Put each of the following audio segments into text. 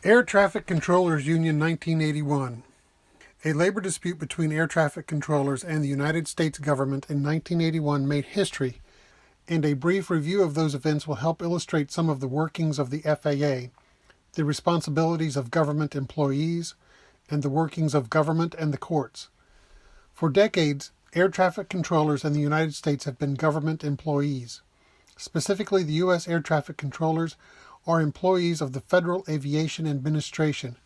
Air Traffic Controllers Union 1981. A labor dispute between air traffic controllers and the United States government in 1981 made history, and a brief review of those events will help illustrate some of the workings of the FAA, the responsibilities of government employees, and the workings of government and the courts. For decades, air traffic controllers in the United States have been government employees. Specifically, the U.S. air traffic controllers are employees of the Federal Aviation Administration.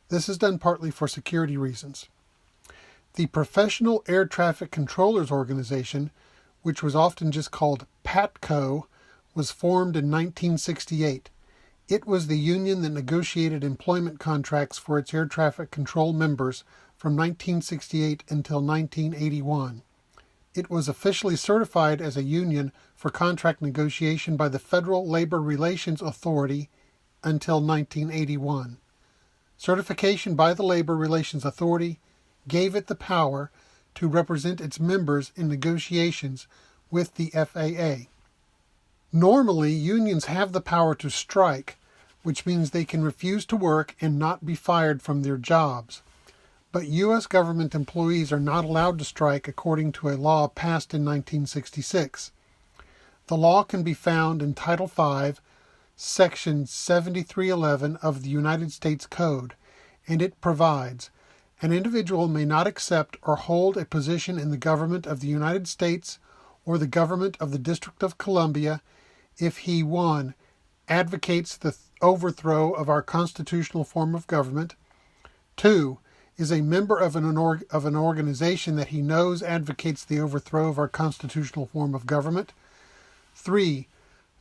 This is done partly for security reasons. The Professional Air Traffic Controllers Organization, which was often just called PATCO, was formed in 1968. It was the union that negotiated employment contracts for its air traffic control members from 1968 until 1981. It was officially certified as a union for contract negotiation by the Federal Labor Relations Authority until 1981. Certification by the Labor Relations Authority gave it the power to represent its members in negotiations with the FAA. Normally, unions have the power to strike, which means they can refuse to work and not be fired from their jobs. But U.S. government employees are not allowed to strike according to a law passed in 1966. The law can be found in Title V, Section 7311 of the United States Code, and it provides, an individual may not accept or hold a position in the government of the United States or the government of the District of Columbia if he, 1, advocates the overthrow of our constitutional form of government, 2, is a member of an organization that he knows advocates the overthrow of our constitutional form of government, 3,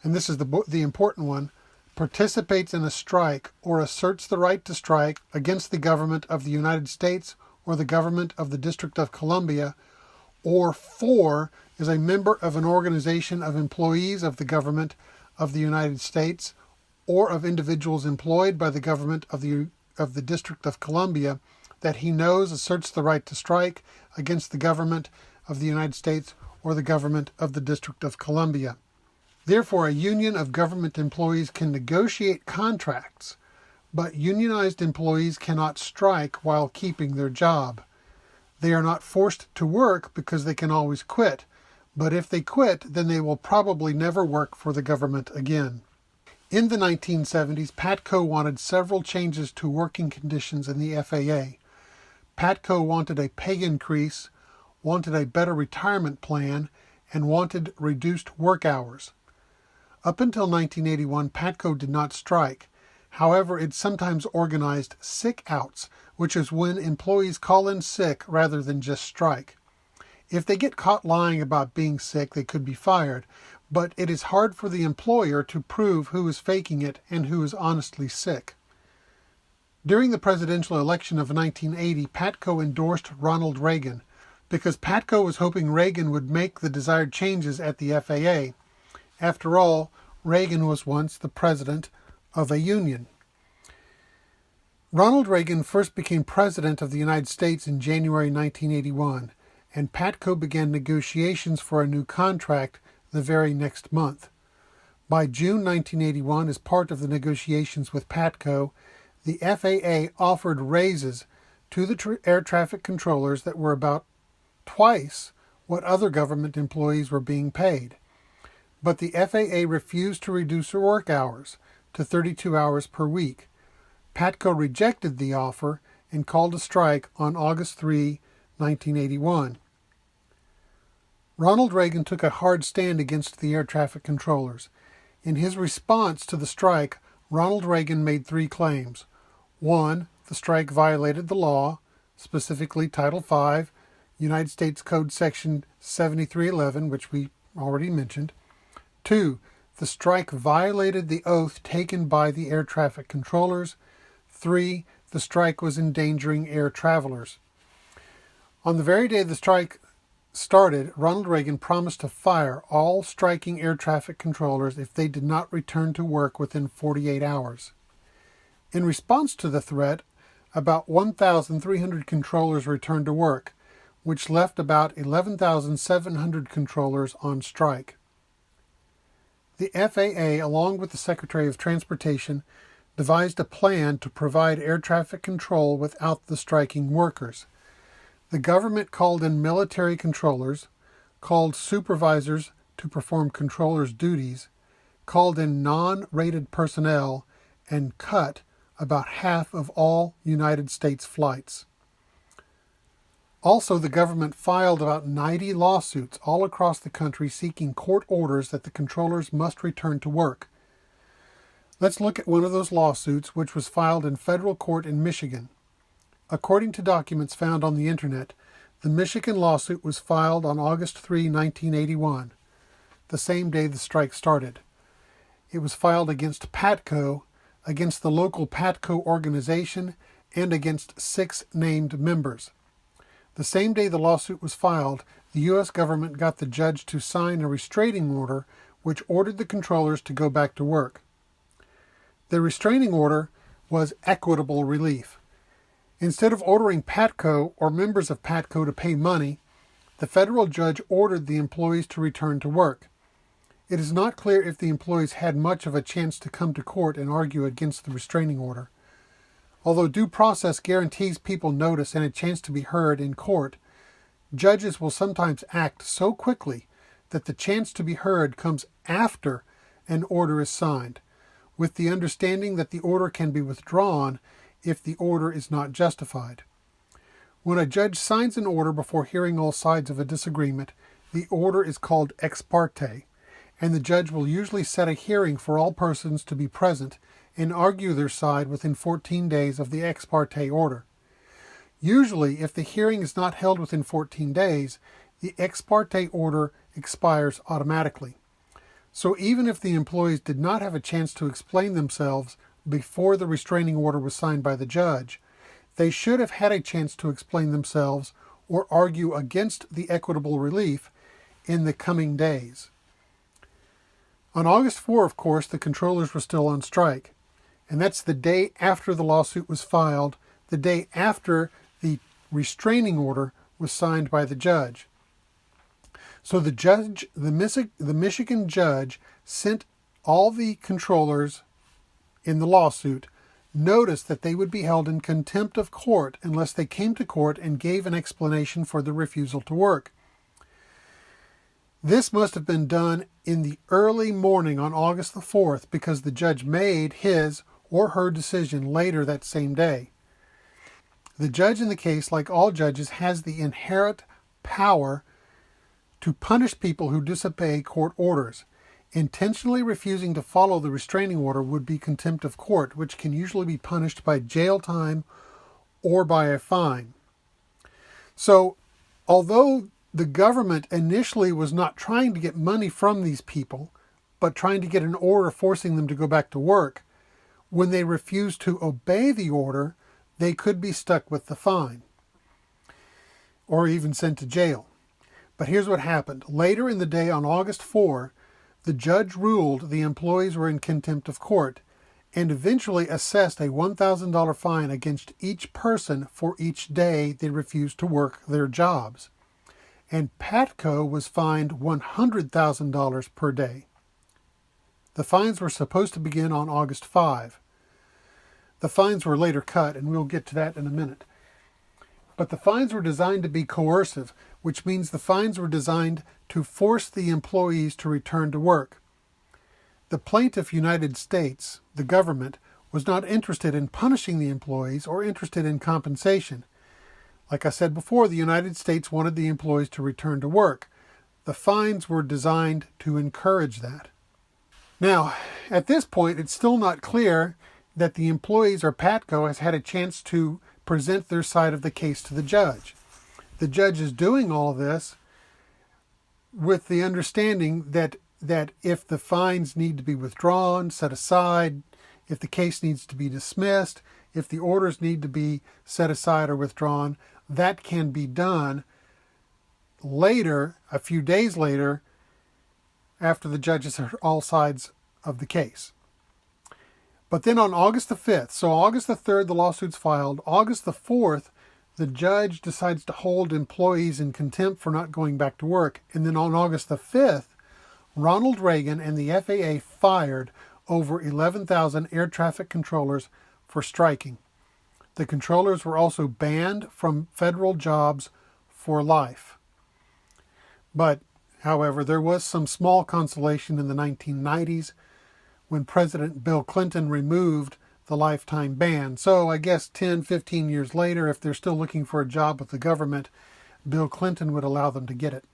and this is the important one, participates in a strike or asserts the right to strike against the government of the United States or the government of the District of Columbia, or 4, is a member of an organization of employees of the government of the United States or of individuals employed by the government of the District of Columbia that he knows asserts the right to strike against the government of the United States or the government of the District of Columbia. Therefore, a union of government employees can negotiate contracts, but unionized employees cannot strike while keeping their job. They are not forced to work because they can always quit, but if they quit, then they will probably never work for the government again. In the 1970s, PATCO wanted several changes to working conditions in the FAA. PATCO wanted a pay increase, wanted a better retirement plan, and wanted reduced work hours. Up until 1981, PATCO did not strike. However, it sometimes organized sick outs, which is when employees call in sick rather than just strike. If they get caught lying about being sick, they could be fired, but it is hard for the employer to prove who is faking it and who is honestly sick. During the presidential election of 1980, PATCO endorsed Ronald Reagan because PATCO was hoping Reagan would make the desired changes at the FAA. After all, Reagan was once the president of a union. Ronald Reagan first became president of the United States in January 1981, and PATCO began negotiations for a new contract the very next month. By June 1981, as part of the negotiations with PATCO, the FAA offered raises to the air traffic controllers that were about twice what other government employees were being paid. But the FAA refused to reduce their work hours to 32 hours per week. PATCO rejected the offer and called a strike on August 3, 1981. Ronald Reagan took a hard stand against the air traffic controllers. In his response to the strike, Ronald Reagan made 3 claims. 1, the strike violated the law, specifically Title V, United States Code Section 7311, which we already mentioned. 2, the strike violated the oath taken by the air traffic controllers. 3, the strike was endangering air travelers. On the very day the strike started, Ronald Reagan promised to fire all striking air traffic controllers if they did not return to work within 48 hours. In response to the threat, about 1,300 controllers returned to work, which left about 11,700 controllers on strike. The FAA, along with the Secretary of Transportation, devised a plan to provide air traffic control without the striking workers. The government called in military controllers, called supervisors to perform controllers' duties, called in non-rated personnel, and cut about half of all United States flights. Also, the government filed about 90 lawsuits all across the country seeking court orders that the controllers must return to work. Let's look at one of those lawsuits, which was filed in federal court in Michigan. According to documents found on the internet, the Michigan lawsuit was filed on August 3, 1981, the same day the strike started. It was filed against PATCO, against the local PATCO organization, and against 6 named members. The same day the lawsuit was filed, the U.S. government got the judge to sign a restraining order which ordered the controllers to go back to work. The restraining order was equitable relief. Instead of ordering PATCO or members of PATCO to pay money, the federal judge ordered the employees to return to work. It is not clear if the employees had much of a chance to come to court and argue against the restraining order. Although due process guarantees people notice and a chance to be heard in court, judges will sometimes act so quickly that the chance to be heard comes after an order is signed, with the understanding that the order can be withdrawn if the order is not justified. When a judge signs an order before hearing all sides of a disagreement, the order is called ex parte, and the judge will usually set a hearing for all persons to be present and argue their side within 14 days of the ex parte order. Usually, if the hearing is not held within 14 days, the ex parte order expires automatically. So even if the employees did not have a chance to explain themselves before the restraining order was signed by the judge, they should have had a chance to explain themselves or argue against the equitable relief in the coming days. On August 4, of course, the controllers were still on strike. And that's the day after the lawsuit was filed, the day after the restraining order was signed by the judge. So the Michigan judge sent all the controllers in the lawsuit notice that they would be held in contempt of court unless they came to court and gave an explanation for the refusal to work. This must have been done in the early morning on August the 4th because the judge made his or her decision later that same day. The judge in the case, like all judges, has the inherent power to punish people who disobey court orders. Intentionally refusing to follow the restraining order would be contempt of court, which can usually be punished by jail time or by a fine. So, although the government initially was not trying to get money from these people, but trying to get an order forcing them to go back to work, when they refused to obey the order, they could be stuck with the fine or even sent to jail. But here's what happened. Later in the day on August 4, the judge ruled the employees were in contempt of court and eventually assessed a $1,000 fine against each person for each day they refused to work their jobs. And PATCO was fined $100,000 per day. The fines were supposed to begin on August 5. The fines were later cut, and we'll get to that in a minute. But the fines were designed to be coercive, which means the fines were designed to force the employees to return to work. The plaintiff, United States, the government, was not interested in punishing the employees or interested in compensation. Like I said before, the United States wanted the employees to return to work. The fines were designed to encourage that. Now, at this point, it's still not clear that the employees or PATCO has had a chance to present their side of the case to the judge. The judge is doing all of this with the understanding that if the fines need to be withdrawn, set aside, if the case needs to be dismissed, if the orders need to be set aside or withdrawn, that can be done later, a few days later, after the judge has heard all sides of the case. But then on August the 5th, so August the 3rd, the lawsuit's filed. August the 4th, the judge decides to hold employees in contempt for not going back to work. And then on August the 5th, Ronald Reagan and the FAA fired over 11,000 air traffic controllers for striking. The controllers were also banned from federal jobs for life. But, however, there was some small consolation in the 1990s when President Bill Clinton removed the lifetime ban. So I guess 10, 15 years later, if they're still looking for a job with the government, Bill Clinton would allow them to get it.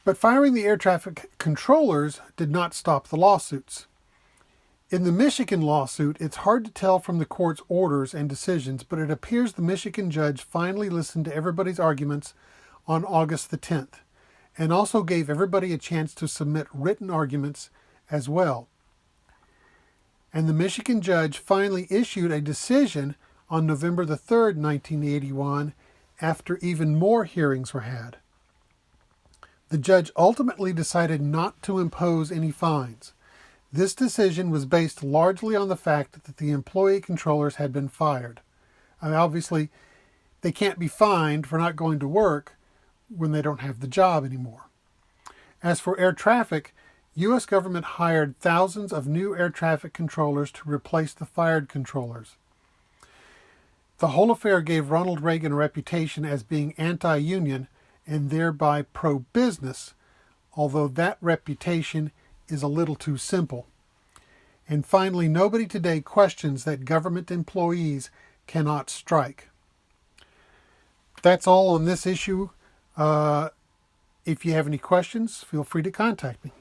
But firing the air traffic controllers did not stop the lawsuits. In the Michigan lawsuit, it's hard to tell from the court's orders and decisions, but it appears the Michigan judge finally listened to everybody's arguments on August the 10th, and also gave everybody a chance to submit written arguments as well. And the Michigan judge finally issued a decision on November the 3rd, 1981, after even more hearings were had. The judge ultimately decided not to impose any fines. This decision was based largely on the fact that the employee controllers had been fired. Obviously, they can't be fined for not going to work when they don't have the job anymore. As for air traffic, U.S. government hired thousands of new air traffic controllers to replace the fired controllers. The whole affair gave Ronald Reagan a reputation as being anti-union and thereby pro-business, although that reputation is a little too simple. And finally, nobody today questions that government employees cannot strike. That's all on this issue. If you have any questions, feel free to contact me.